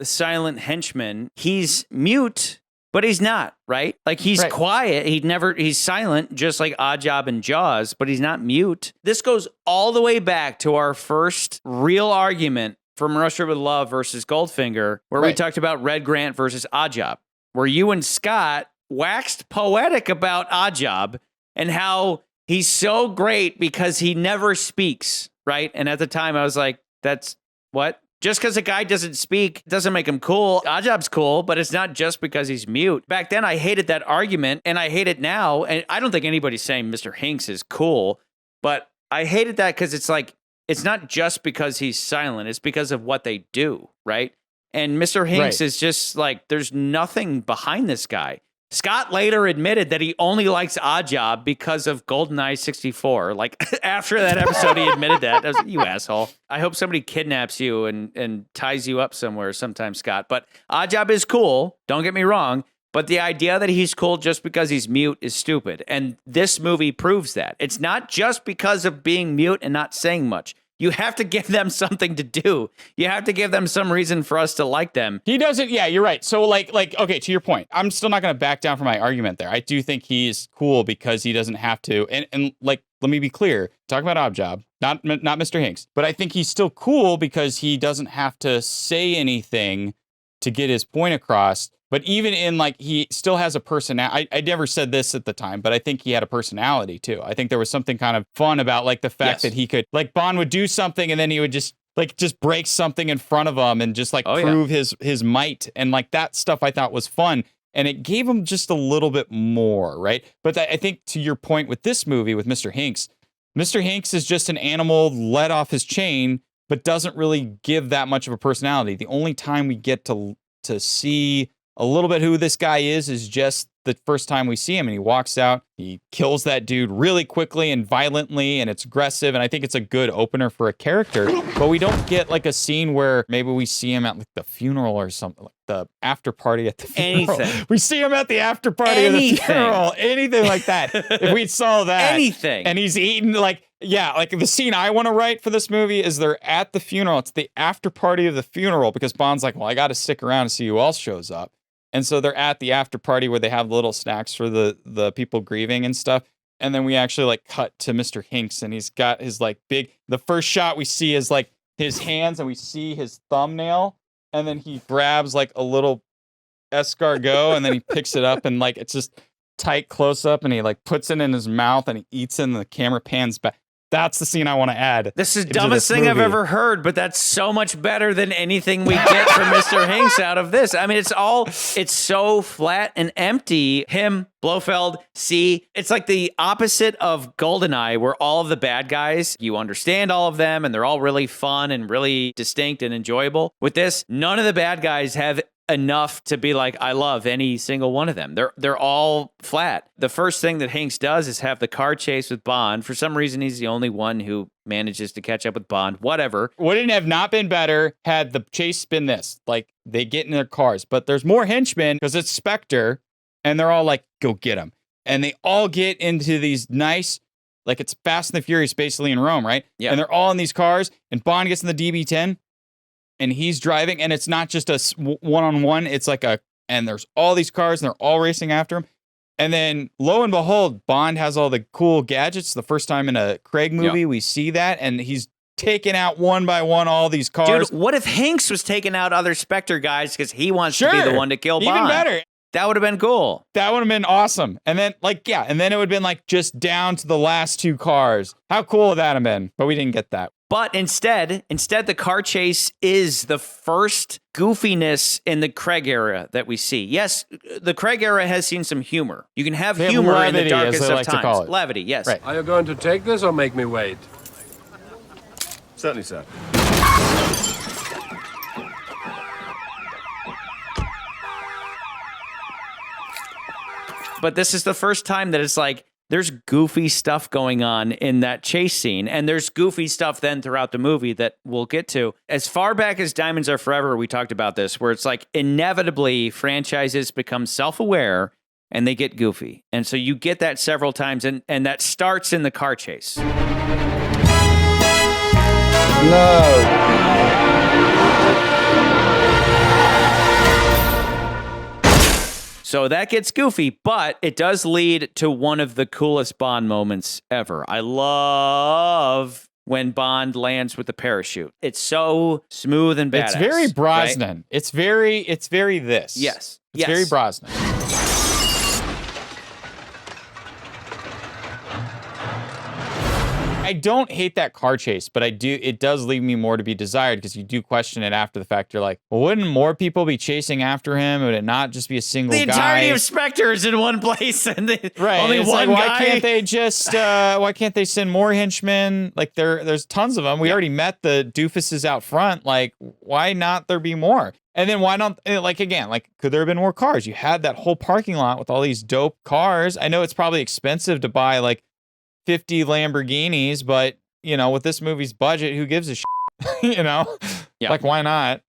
silent henchman, he's mute, but he's not, right? Like he's quiet. He's silent, just like Oddjob and Jaws, but he's not mute. This goes all the way back to our first real argument from Russia with Love versus Goldfinger, where we talked about Red Grant versus Oddjob, where you and Scott waxed poetic about Oddjob and how he's so great because he never speaks, right? And at the time I was like, that's what? Just because a guy doesn't speak doesn't make him cool. Oddjob's cool, but it's not just because he's mute. Back then, I hated that argument, and I hate it now. And I don't think anybody's saying Mr. Hinks is cool, but I hated that because it's like, it's not just because he's silent. It's because of what they do, right? And Mr. Hinks is just like, there's nothing behind this guy. Scott later admitted that he only likes Oddjob because of GoldenEye 64. Like, after that episode, he admitted that. I was like, you asshole. I hope somebody kidnaps you and ties you up somewhere sometime, Scott. But Oddjob is cool. Don't get me wrong. But the idea that he's cool just because he's mute is stupid. And this movie proves that. It's not just because of being mute and not saying much. You have to give them something to do. You have to give them some reason for us to like them. He doesn't. Yeah, you're right. So like, okay, to your point, I'm still not going to back down from my argument there. I do think he's cool because he doesn't have to. And like, let me be clear. Talk about Oddjob, not Mr. Hinks. But I think he's still cool because he doesn't have to say anything to get his point across. But even in like, he still has a personality. I never said this at the time, but I think he had a personality too. I think there was something kind of fun about like the fact that he could, like Bond would do something and then he would just break something in front of him and just like prove his might. And like that stuff I thought was fun. And it gave him just a little bit more, right? But I think to your point with this movie, with Mr. Hinks is just an animal let off his chain, but doesn't really give that much of a personality. The only time we get to see a little bit who this guy is just the first time we see him, and he walks out, he kills that dude really quickly and violently, and it's aggressive, and I think it's a good opener for a character, but we don't get like a scene where maybe we see him at like the funeral or something, like the after party at the funeral. Anything. We see him at the after party of the funeral, anything like that. If we saw that. Anything. And he's eating like, yeah, like the scene I want to write for this movie is they're at the funeral. It's the after party of the funeral because Bond's like, well, I got to stick around to see who else shows up. And so they're at the after party where they have little snacks for the people grieving and stuff. And then we actually like cut to Mr. Hinks and he's got his like the first shot we see is like his hands and we see his thumbnail. And then he grabs like a little escargot and then he picks it up and like it's just tight close up and he like puts it in his mouth and he eats it and the camera pans back. That's the scene I want to add. This is the dumbest thing I've ever heard, but that's so much better than anything we get from Mr. Hinks out of this. I mean, it's so flat and empty. Him, Blofeld, C. It's like the opposite of GoldenEye, where all of the bad guys, you understand all of them, and they're all really fun and really distinct and enjoyable. With this, none of the bad guys have enough to be like, I love any single one of them. They're all flat. The first thing that Hinks does is have the car chase with Bond. For some reason, he's the only one who manages to catch up with Bond. Whatever. Wouldn't have not been better had the chase been this. Like, they get in their cars, but there's more henchmen because it's Spectre, and they're all like, go get him. And they all get into these nice, like it's Fast and the Furious basically in Rome, right? Yeah. And they're all in these cars, and Bond gets in the DB10, and he's driving, and it's not just a one-on-one. It's like and there's all these cars, and they're all racing after him. And then, lo and behold, Bond has all the cool gadgets. The first time in a Craig movie, we see that, and he's taking out one by one all these cars. Dude, what if Hinks was taking out other Spectre guys because he wants to be the one to kill Bond? Even better. That would have been cool. That would have been awesome. And then, and then it would have been like just down to the last two cars. How cool would that have been? But we didn't get that. But instead, the car chase is the first goofiness in the Craig era that we see. Yes, the Craig era has seen some humor. You can have humor in the darkest of times. Levity, yes. Right. Are you going to take this or make me wait? Certainly, sir. But this is the first time that it's like, there's goofy stuff going on in that chase scene, and there's goofy stuff then throughout the movie that we'll get to. As far back as Diamonds Are Forever, we talked about this, where it's like inevitably franchises become self-aware and they get goofy. And so you get that several times, and that starts in the car chase. No. So that gets goofy, but it does lead to one of the coolest Bond moments ever. I love when Bond lands with the parachute. It's so smooth and badass. It's very Brosnan. Right? It's very this. Yes. It's very Brosnan. I don't hate that car chase, but it does leave me more to be desired because you do question it after the fact. You're like, well, wouldn't more people be chasing after him? Would it not just be a single guy? The entirety of Spectre is in one place and only it's one like, guy. Why can't they just, why can't they send more henchmen? Like there's tons of them. We already met the doofuses out front. Like, why not there be more? And then why not, like, again, like, could there have been more cars? You had that whole parking lot with all these dope cars. I know it's probably expensive to buy like 50 Lamborghinis, but, you know, with this movie's budget, who gives a shit? You know? Yeah. Like, why not?